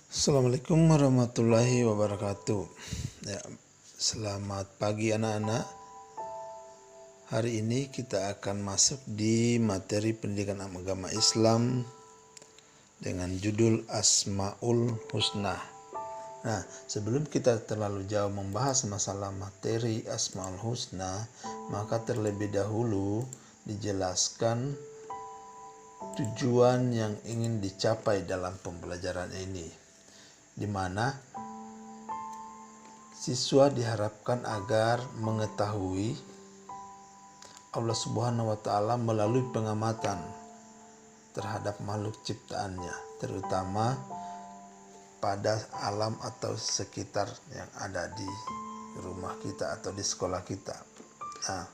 Assalamualaikum warahmatullahi wabarakatuh. Ya, selamat pagi anak-anak. Hari ini kita akan masuk di materi pendidikan agama Islam dengan judul Asmaul Husna. Nah, sebelum kita terlalu jauh membahas masalah materi Asmaul Husna, maka terlebih dahulu dijelaskan tujuan yang ingin dicapai dalam pembelajaran ini, di mana siswa diharapkan agar mengetahui Allah Subhanahu wa Ta'ala melalui pengamatan terhadap makhluk ciptaannya, terutama pada alam atau sekitar yang ada di rumah kita atau di sekolah kita. Nah,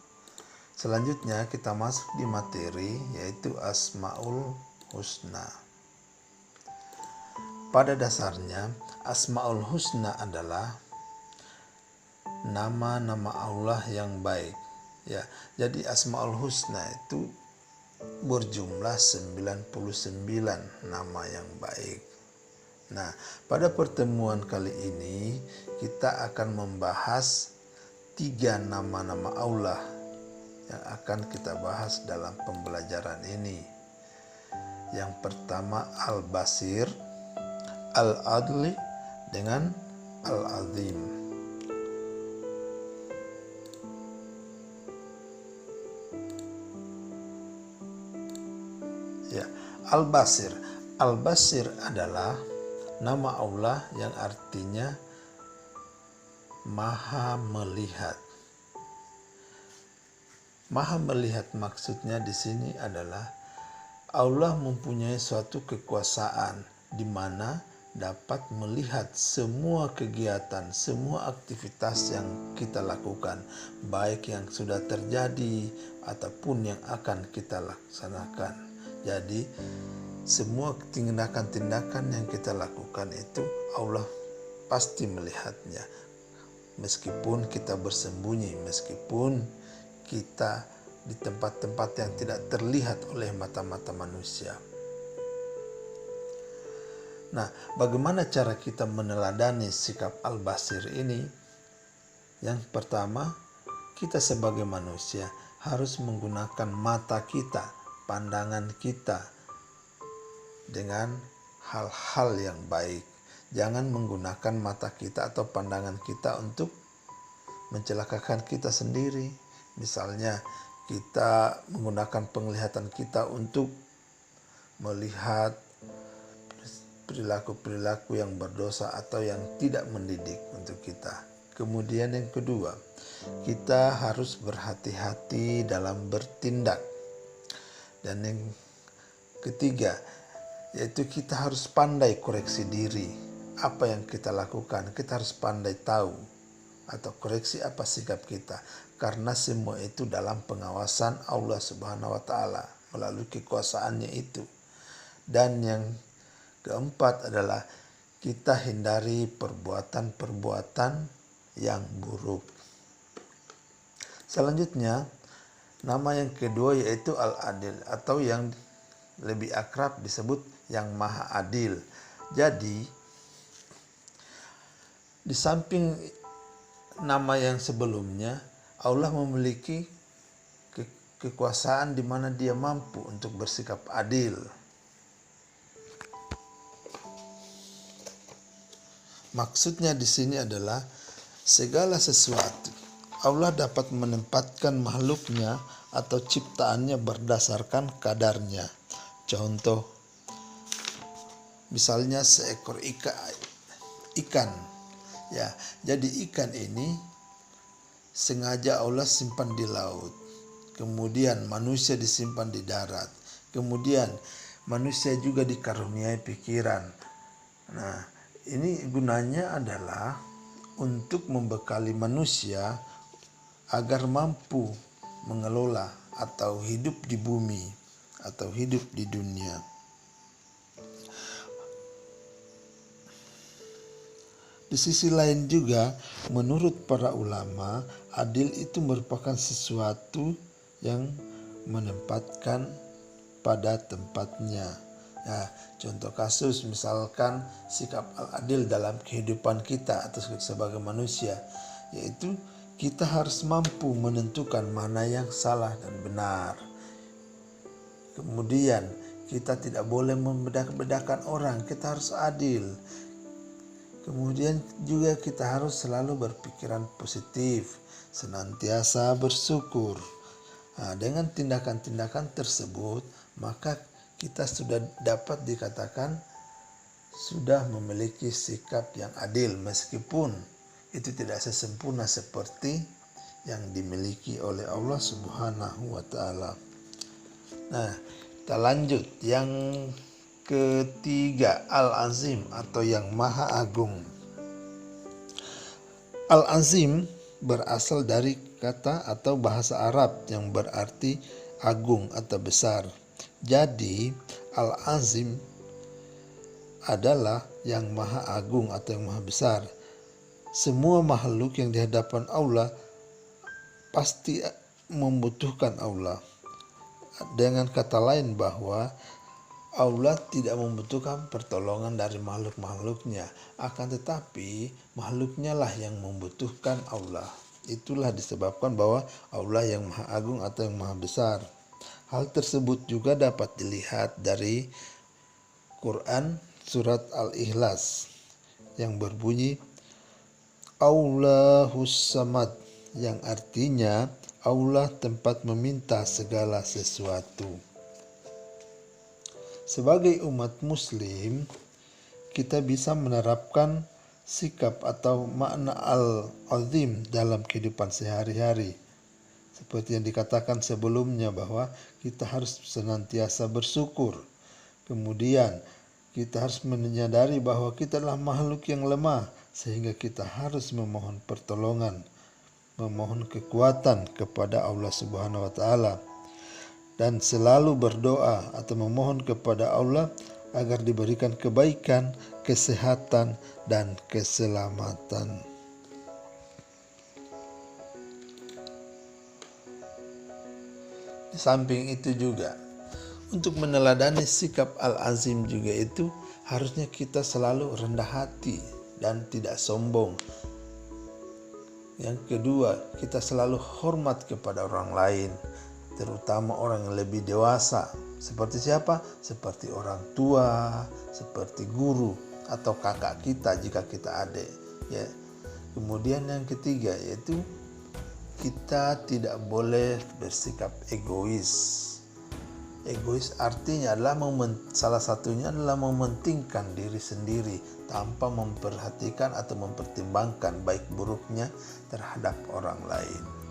selanjutnya kita masuk di materi, yaitu Asmaul Husna. Pada dasarnya, Asmaul Husna adalah nama-nama Allah yang baik. Ya, jadi Asmaul Husna itu berjumlah 99 nama yang baik. Nah, pada pertemuan kali ini kita akan membahas 3 nama-nama Allah yang akan kita bahas dalam pembelajaran ini. Yang pertama Al-Basir, Al-Adli, dengan Al-Azim. Ya, Al-Basir. Al-Basir adalah nama Allah yang artinya Maha Melihat. Maha Melihat maksudnya di sini adalah Allah mempunyai suatu kekuasaan di mana dapat melihat semua kegiatan, semua aktivitas yang kita lakukan, baik yang sudah terjadi ataupun yang akan kita laksanakan. Jadi semua tindakan-tindakan yang kita lakukan itu Allah pasti melihatnya. Meskipun kita bersembunyi, meskipun kita di tempat-tempat yang tidak terlihat oleh mata-mata manusia. Nah, bagaimana cara kita meneladani sikap Al-Basir ini? Yang pertama, kita sebagai manusia harus menggunakan mata kita, pandangan kita dengan hal-hal yang baik. Jangan menggunakan mata kita atau pandangan kita untuk mencelakakan kita sendiri. Misalnya, kita menggunakan penglihatan kita untuk melihat perilaku-perilaku yang berdosa atau yang tidak mendidik untuk kita. Kemudian yang kedua, kita harus berhati-hati dalam bertindak. Dan yang ketiga, yaitu kita harus pandai koreksi diri. Apa yang kita lakukan, kita harus pandai tahu atau koreksi apa sikap kita. Karena semua itu dalam pengawasan Allah Subhanahu wa Ta'ala melalui kekuasaannya itu. Dan yang keempat adalah kita hindari perbuatan-perbuatan yang buruk. Selanjutnya, nama yang kedua yaitu Al-Adil, atau yang lebih akrab disebut yang Maha Adil. Jadi, di samping nama yang sebelumnya, Allah memiliki kekuasaan di mana Dia mampu untuk bersikap adil. Maksudnya di sini adalah segala sesuatu Allah dapat menempatkan makhluknya atau ciptaannya berdasarkan kadarnya. Contoh, misalnya seekor ikan. Ya, jadi ikan ini sengaja Allah simpan di laut. Kemudian manusia disimpan di darat. Kemudian manusia juga dikaruniai pikiran. Nah, ini gunanya adalah untuk membekali manusia agar mampu mengelola atau hidup di bumi atau hidup di dunia. Di sisi lain juga, menurut para ulama, adil itu merupakan sesuatu yang menempatkan pada tempatnya. Ya, contoh kasus misalkan sikap al-adil dalam kehidupan kita atau sebagai manusia, yaitu kita harus mampu menentukan mana yang salah dan benar. Kemudian kita tidak boleh membedakan orang, kita harus adil. Kemudian juga kita harus selalu berpikiran positif, senantiasa bersyukur. Nah, dengan tindakan-tindakan tersebut, maka kita sudah dapat dikatakan sudah memiliki sikap yang adil, meskipun itu tidak sesempurna seperti yang dimiliki oleh Allah Subhanahu wa Ta'ala. Nah, kita lanjut yang ketiga, Al-Azim atau yang Maha Agung. Al-Azim berasal dari kata atau bahasa Arab yang berarti agung atau besar. Jadi Al-Azim adalah yang Maha Agung atau yang Maha Besar. Semua makhluk yang di hadapan Allah pasti membutuhkan Allah. Dengan kata lain bahwa Allah tidak membutuhkan pertolongan dari makhluk-makhluknya, akan tetapi makhluknya lah yang membutuhkan Allah. Itulah disebabkan bahwa Allah yang Maha Agung atau yang Maha Besar. Hal tersebut juga dapat dilihat dari Quran surat Al-Ikhlas yang berbunyi Allahus Samad, yang artinya Allah tempat meminta segala sesuatu. Sebagai umat muslim, kita bisa menerapkan sikap atau makna al-azim dalam kehidupan sehari-hari. Seperti yang dikatakan sebelumnya bahwa kita harus senantiasa bersyukur. Kemudian kita harus menyadari bahwa kita adalah makhluk yang lemah, sehingga kita harus memohon pertolongan, memohon kekuatan kepada Allah Subhanahu wa Ta'ala, dan selalu berdoa atau memohon kepada Allah agar diberikan kebaikan, kesehatan, dan keselamatan. Di samping itu juga, untuk meneladani sikap al-azim juga itu harusnya kita selalu rendah hati dan tidak sombong. Yang kedua, kita selalu hormat kepada orang lain, terutama orang yang lebih dewasa. Seperti siapa? Seperti orang tua, seperti guru atau kakak kita jika kita adik. Ya. Kemudian yang ketiga yaitu kita tidak boleh bersikap egois. Egois artinya adalah salah satunya adalah mementingkan diri sendiri tanpa memperhatikan atau mempertimbangkan baik buruknya terhadap orang lain.